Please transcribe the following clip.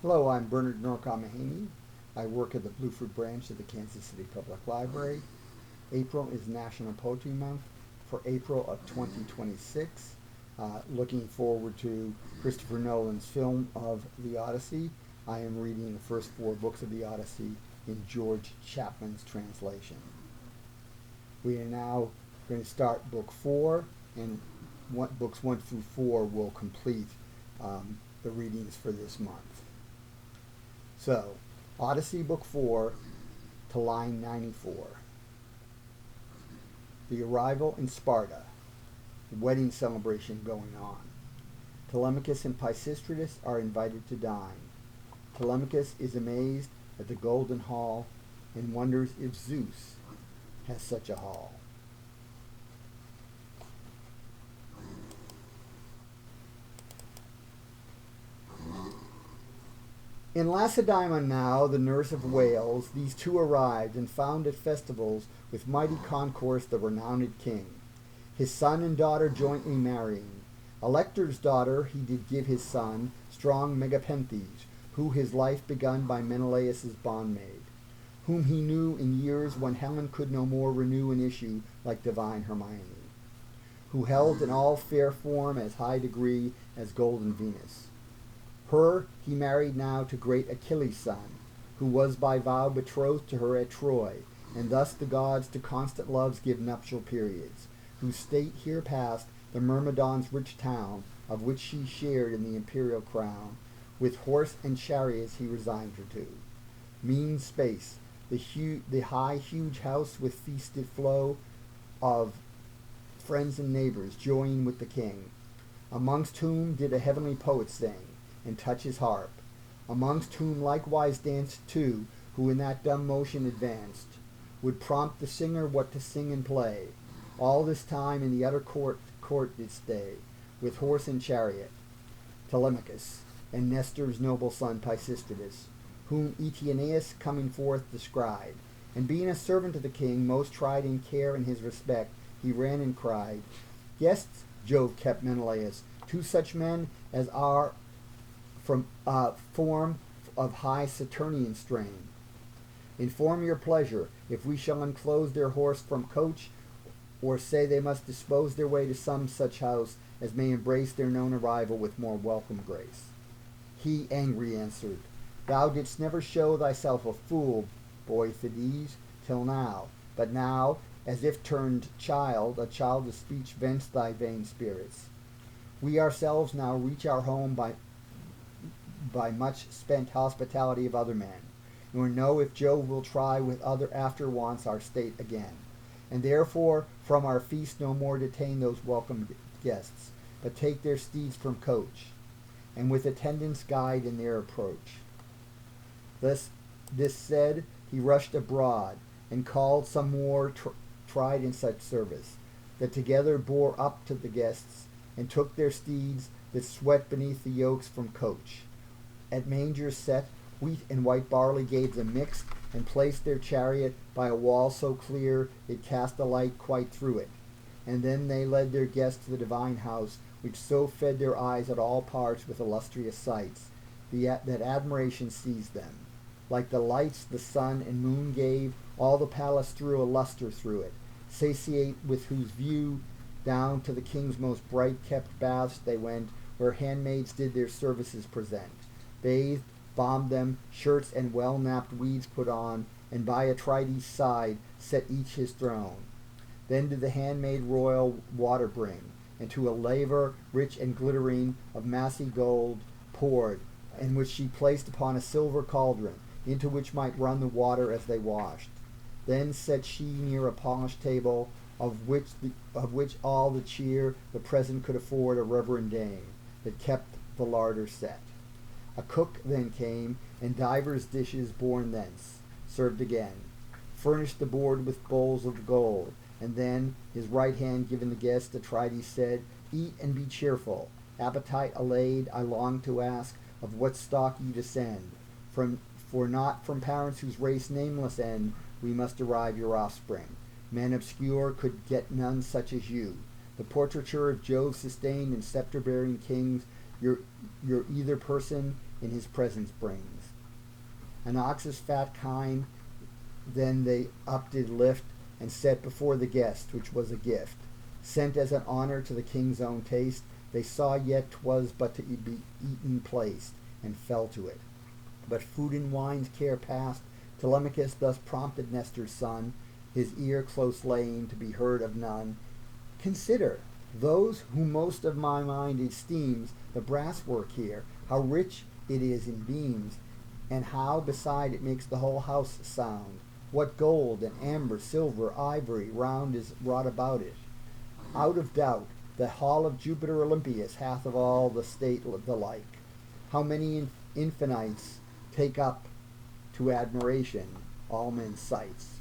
Hello, I'm Bernard Norcott-Mahany. I work at the Blueford branch of the Kansas City Public Library. April is National Poetry Month for April of 2026. Looking forward to Christopher Nolan's film of the Odyssey. I am reading the first four books of the Odyssey in George Chapman's translation. We are now going to start book four, and books one through four will complete the readings for this month. So, Odyssey Book 4 to line 94. The arrival in Sparta, the wedding celebration going on. Telemachus and Pisistratus are invited to dine. Telemachus is amazed at the golden hall and wonders if Zeus has such a hall. In Lacedaemon now, the nurse of Wales, these two arrived and found at festivals with mighty concourse the renowned king, his son and daughter jointly marrying. Elector's daughter he did give his son, strong Megapenthes, who his life begun by Menelaus' bondmaid, whom he knew in years when Helen could no more renew an issue like divine Hermione, who held in all fair form as high degree as golden Venus. Her he married now to great Achilles' son, who was by vow betrothed to her at Troy, and thus the gods to constant loves give nuptial periods, whose state here passed the Myrmidons' rich town, of which she shared in the imperial crown, with horse and chariots he resigned her to. Mean space, the high huge house with feasted flow of friends and neighbors joining with the king, amongst whom did a heavenly poet sing, and touch his harp, amongst whom likewise danced two, who in that dumb motion advanced, would prompt the singer what to sing and play. All this time in the utter court did stay, with horse and chariot, Telemachus, and Nestor's noble son Pisistratus, whom Eteoneus coming forth descried. And being a servant of the king, most tried in care and his respect, he ran and cried, Guests, Jove kept Menelaus, two such men as are from form of high Saturnian strain. Inform your pleasure, if we shall unclose their horse from coach, or say they must dispose their way to some such house as may embrace their known arrival with more welcome grace. He angry answered, Thou didst never show thyself a fool, boy Phidias, till now, but now, as if turned child, a child of speech vents thy vain spirits. We ourselves now reach our home by much spent hospitality of other men, nor know if Jove will try with other after wants our state again, and therefore from our feast no more detain those welcome guests, but take their steeds from coach, and with attendants guide in their approach. This said, he rushed abroad, and called some more tried in such service, that together bore up to the guests, and took their steeds that sweat beneath the yokes from coach. At mangers set, wheat and white barley gave them mixed, and placed their chariot by a wall so clear it cast a light quite through it. And then they led their guests to the divine house, which so fed their eyes at all parts with illustrious sights, that admiration seized them. Like the lights the sun and moon gave, all the palace threw a luster through it, satiate with whose view down to the king's most bright kept baths they went, where handmaids did their services present, bathed, bombed them, shirts and well-napped weeds put on, and by Atrides' side set each his throne. Then did the handmaid royal water bring, and to a laver rich and glittering of massy gold poured, and which she placed upon a silver cauldron, into which might run the water as they washed. Then set she near a polished table, of which all the cheer the present could afford a reverend dame, that kept the larder set. A cook then came, and divers dishes borne thence, served again, furnished the board with bowls of gold, and then, his right hand giving the guest, Atrides said, Eat and be cheerful. Appetite allayed, I long to ask, of what stock ye descend. For not from parents whose race nameless end, we must derive your offspring. Men obscure could get none such as you. The portraiture of Jove sustained in scepter-bearing kings, your either person in his presence brings. An ox's fat kine then they up did lift, and set before the guest, which was a gift, sent as an honour to the king's own taste. They saw yet 'twas but to be eaten placed, and fell to it. But food and wine's care past, Telemachus thus prompted Nestor's son, his ear close laying, to be heard of none. Consider, those whom most of my mind esteems, the brass work here, how rich it is in beams, and how beside it makes the whole house sound. What gold and amber, silver, ivory round is wrought about it. Out of doubt, the hall of Jupiter Olympius hath of all the state the like. How many infinites take up to admiration all men's sights.